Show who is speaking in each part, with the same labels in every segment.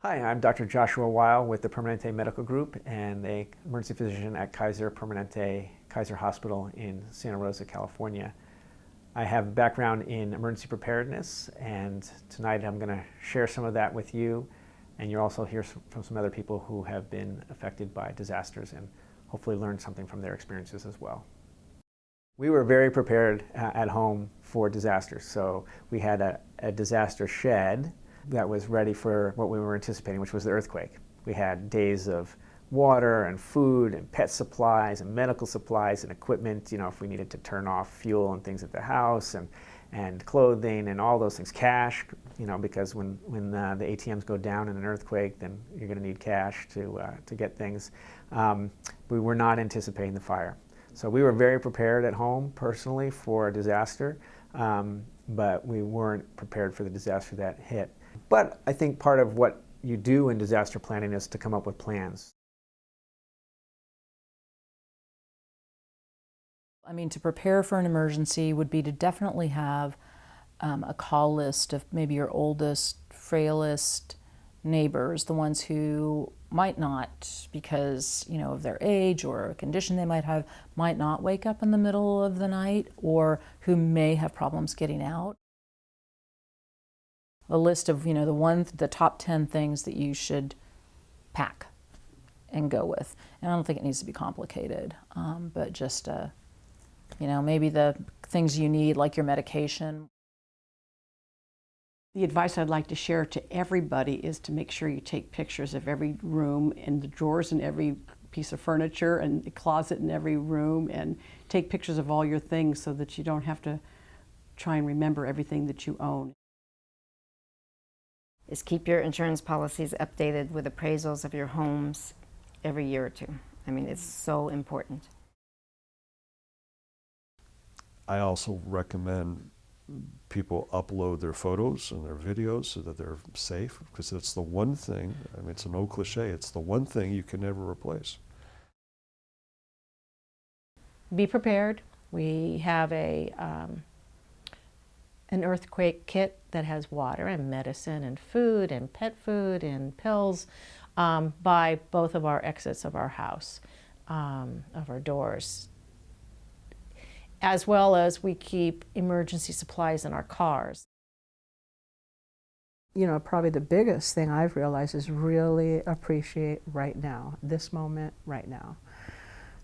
Speaker 1: Hi, I'm Dr. Joshua Weil with the Permanente Medical Group and a emergency physician at Kaiser Permanente Kaiser Hospital in Santa Rosa, California. I have a background in emergency preparedness, and tonight I'm going to share some of that with you, and you'll also hear from some other people who have been affected by disasters and hopefully learn something from their experiences as well. We were very prepared at home for disasters. So we had a disaster shed that was ready for what we were anticipating, which was the earthquake. We had days of water and food and pet supplies and medical supplies and equipment, if we needed to turn off fuel and things at the house, and clothing and all those things. Cash, because when the ATMs go down in an earthquake, then you're going to need cash to get things. We were not anticipating the fire. So we were very prepared at home personally for a disaster, but we weren't prepared for the disaster that hit. But I think part of what you do in disaster planning is to come up with plans.
Speaker 2: To prepare for an emergency would be to definitely have a call list of maybe your oldest, frailest neighbors, the ones who might not, because of their age or a condition they might have, might not wake up in the middle of the night, or who may have problems getting out. A list of the top 10 things that you should pack and go with. And I don't think it needs to be complicated, but just maybe the things you need, like your medication.
Speaker 3: The advice I'd like to share to everybody is to make sure you take pictures of every room and the drawers in every piece of furniture and the closet in every room, and take pictures of all your things so that you don't have to try and remember everything that you own.
Speaker 4: Is keep your insurance policies updated with appraisals of your homes every year or two. It's so important.
Speaker 5: I also recommend people upload their photos and their videos so that they're safe, because it's the one thing, it's an old cliche, it's the one thing you can never replace.
Speaker 6: Be prepared. We have an earthquake kit that has water and medicine and food and pet food and pills by both of our exits of our house, of our doors. As well as we keep emergency supplies in our cars.
Speaker 7: Probably the biggest thing I've realized is really appreciate right now, this moment right now.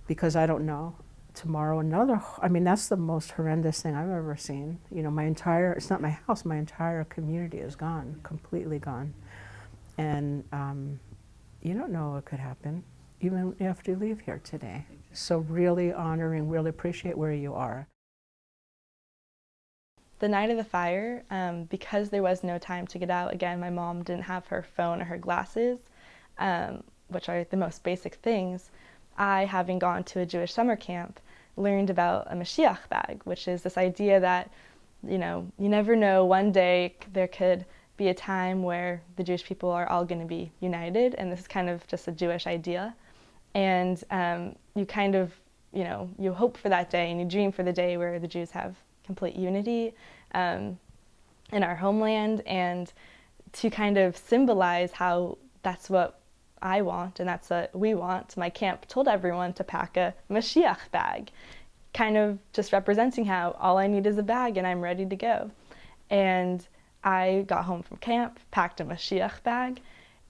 Speaker 7: Because I don't know, tomorrow that's the most horrendous thing I've ever seen. It's not my house, my entire community is gone, completely gone. And you don't know what could happen, even after you leave here today. So really honoring, really appreciate where you are.
Speaker 8: The night of the fire, because there was no time to get out, again, my mom didn't have her phone or her glasses, which are the most basic things. I, having gone to a Jewish summer camp, learned about a Mashiach bag, which is this idea that, you never know, one day there could be a time where the Jewish people are all going to be united, and this is kind of just a Jewish idea. And you kind of, you hope for that day and you dream for the day where the Jews have complete unity in our homeland, and to kind of symbolize how that's what I want and that's what we want. My camp told everyone to pack a Mashiach bag, kind of just representing how all I need is a bag and I'm ready to go. And I got home from camp, packed a Mashiach bag,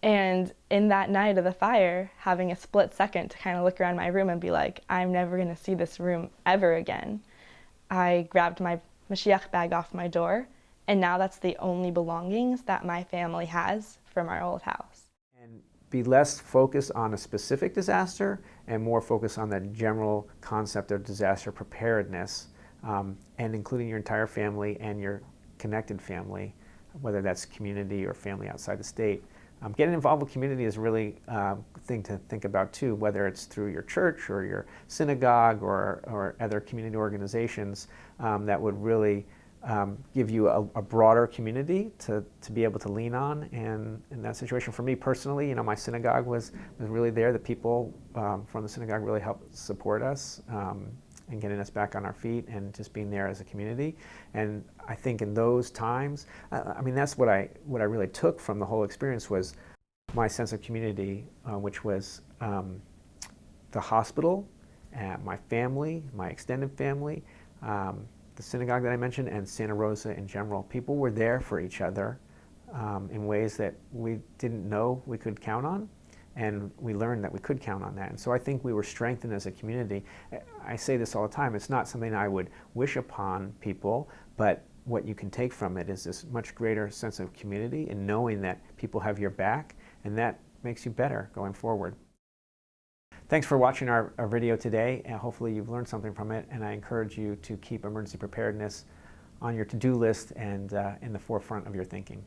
Speaker 8: and in that night of the fire, having a split second to kind of look around my room and be like, I'm never going to see this room ever again, I grabbed my Mashiach bag off my door, and now that's the only belongings that my family has from our old house.
Speaker 1: And be less focused on a specific disaster and more focused on the general concept of disaster preparedness, and including your entire family and your connected family, whether that's community or family outside the state. Getting involved with community is really a thing to think about too, whether it's through your church or your synagogue or other community organizations that would really give you a broader community to be able to lean on. And in that situation, for me personally, my synagogue was really there. The people from the synagogue really helped support us and getting us back on our feet and just being there as a community. And I think in those times, that's what I really took from the whole experience was my sense of community, which was the hospital, my family, my extended family, the synagogue that I mentioned, and Santa Rosa in general. People were there for each other in ways that we didn't know we could count on, and we learned that we could count on that. And so I think we were strengthened as a community. I say this all the time, it's not something I would wish upon people, but what you can take from it is this much greater sense of community and knowing that people have your back, and that makes you better going forward. Thanks for watching our video today, and hopefully you've learned something from it, and I encourage you to keep emergency preparedness on your to-do list and in the forefront of your thinking.